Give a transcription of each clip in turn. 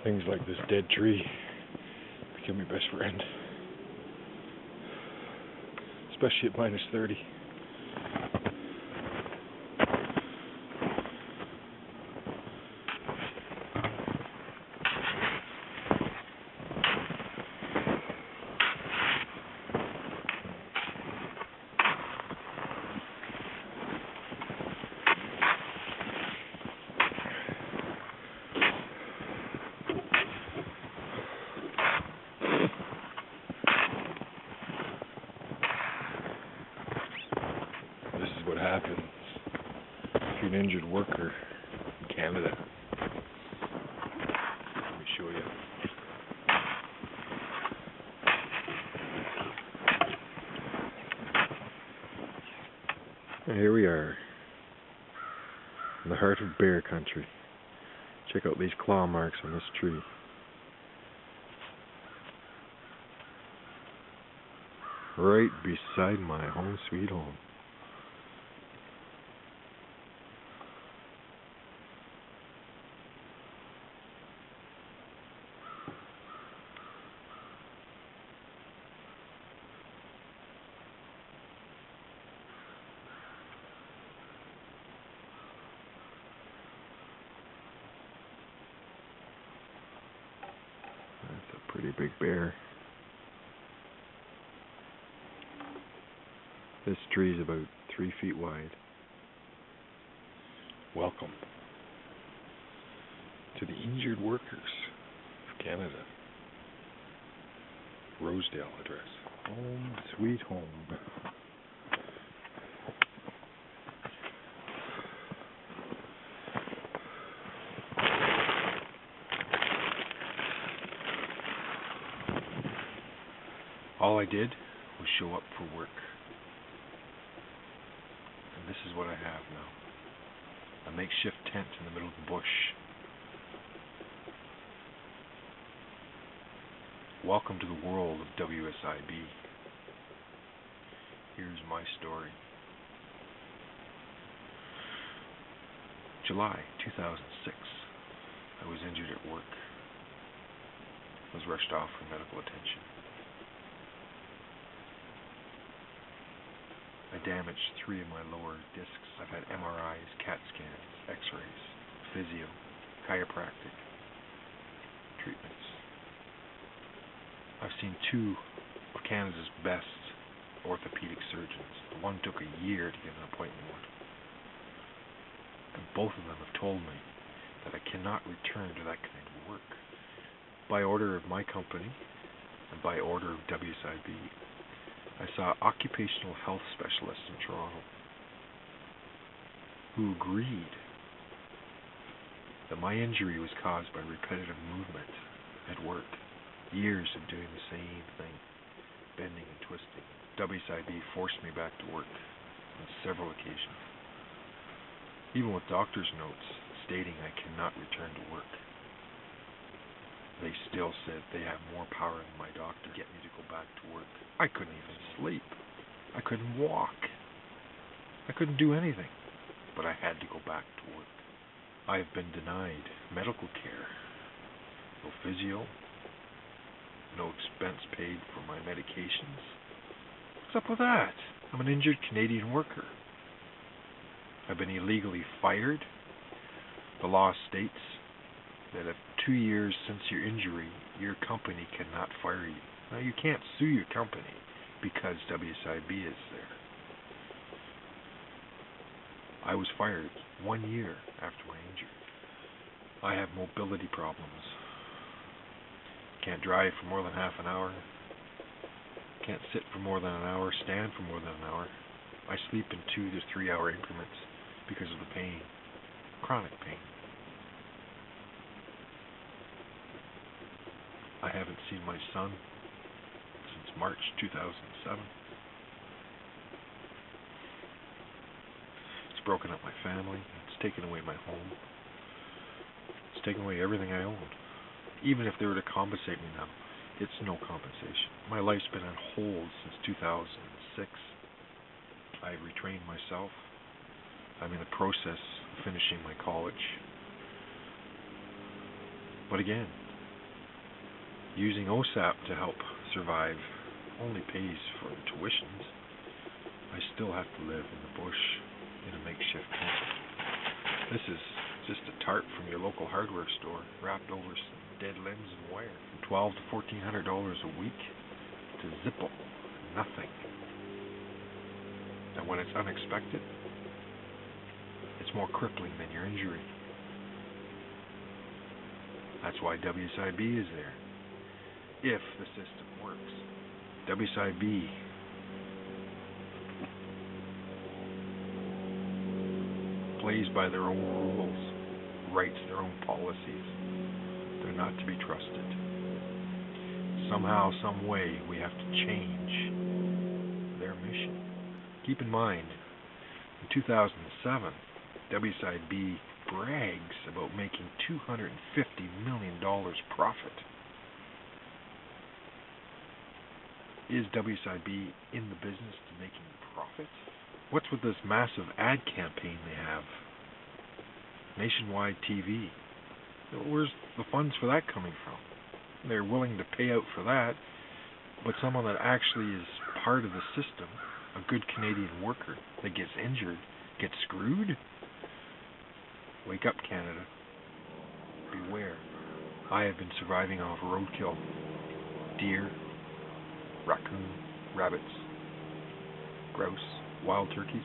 Things like this dead tree become your best friend. Especially at minus 30. This is what happens if you're an injured worker in Canada. Let me show you. And here we are, in the heart of bear country. Check out these claw marks on this tree. Right beside my home sweet home. That's a pretty big bear. This tree is about 3 feet wide. Welcome to the Injured Workers of Canada. Rosedale address. Home sweet home. All I did was show up for work. And this is what I have now. A makeshift tent in the middle of the bush. Welcome to the world of WSIB. Here's my story. July 2006. I was injured at work. Was rushed off for medical attention. I damaged 3 of my lower discs. I've had MRIs, CAT scans, X-rays, physio, chiropractic treatments. I've seen 2 of Canada's best orthopedic surgeons. One took a year to get an appointment with. And both of them have told me that I cannot return to that kind of work. By order of my company and by order of WSIB, I saw occupational health specialists in Toronto who agreed that my injury was caused by repetitive movement at work. Years of doing the same thing, bending and twisting. WSIB forced me back to work on several occasions, even with doctor's notes stating I cannot return to work. They still said they have more power than my doctor to get me to go back to work. I couldn't even sleep. I couldn't walk. I couldn't do anything. But I had to go back to work. I have been denied medical care. No physio. No expense paid for my medications. What's up with that? I'm an injured Canadian worker. I've been illegally fired. The law states that if 2 years since your injury, your company cannot fire you. Now, you can't sue your company because WSIB is there. I was fired 1 year after my injury. I have mobility problems. Can't drive for more than half an hour. Can't sit for more than an hour, stand for more than an hour. I sleep in 2 to 3 hour increments because of the pain, chronic pain. I haven't seen my son since March 2007. It's broken up my family. It's taken away my home. It's taken away everything I owned. Even if they were to compensate me now, it's no compensation. My life's been on hold since 2006. I've retrained myself. I'm in the process of finishing my college. But again, Using OSAP to help survive only pays for the tuitions. I still have to live in the bush in a makeshift tent. This is just a tarp from your local hardware store wrapped over some dead limbs and wire. From $1,200 to $1,400 a week to zippo, nothing. And when it's unexpected, it's more crippling than your injury. That's why WSIB is there. If the system works. WSIB plays by their own rules, writes their own policies. They're not to be trusted. Somehow, some way, we have to change their mission. Keep in mind, in 2007, WSIB brags about making $250 million profit. Is WSIB in the business to making profit? What's with this massive ad campaign they have? Nationwide TV. Where's the funds for that coming from? They're willing to pay out for that, but someone that actually is part of the system, a good Canadian worker that gets injured, gets screwed? Wake up, Canada. Beware. I have been surviving off roadkill. Deer, raccoon, rabbits, grouse, wild turkeys.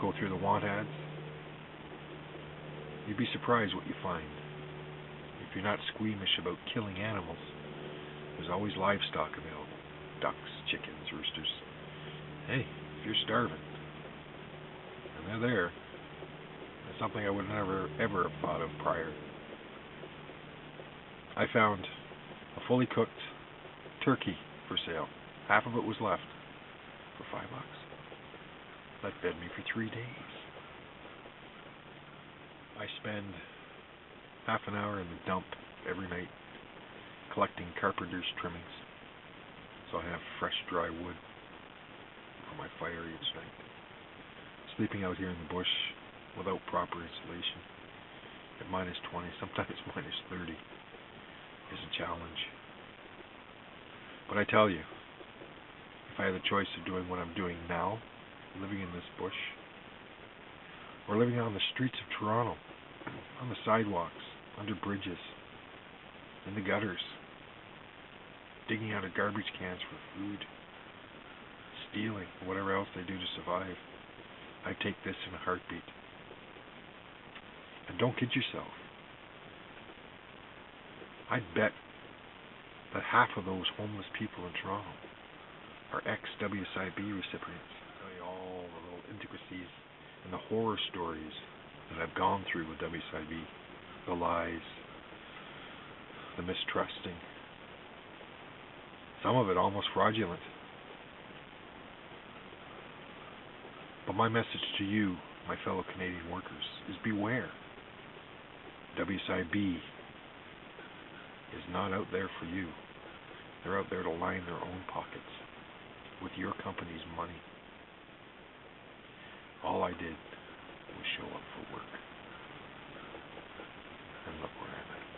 Go through the want ads. You'd be surprised what you find. If you're not squeamish about killing animals, there's always livestock available. Ducks, chickens, roosters. Hey, if you're starving, and they're there, it's something I would never, ever have thought of prior. I found a fully cooked turkey for sale. Half of it was left for $5. That fed me for 3 days. I spend half an hour in the dump every night collecting carpenter's trimmings so I have fresh dry wood for my fire each night. Sleeping out here in the bush without proper insulation at -20, sometimes -30 is a challenge. But I tell you, if I had the choice of doing what I'm doing now, living in this bush, or living on the streets of Toronto, on the sidewalks, under bridges, in the gutters, digging out of garbage cans for food, stealing, whatever else they do to survive, I'd take this in a heartbeat. And don't kid yourself. I'd bet that half of those homeless people in Toronto are ex-WSIB recipients. Tell you all the little intricacies and the horror stories that I've gone through with WSIB. The lies, the mistrusting. Some of it almost fraudulent. But my message to you, my fellow Canadian workers, is beware. WSIB is not out there for you. They're out there to line their own pockets with your company's money. All I did was show up for work. And look where I'm at.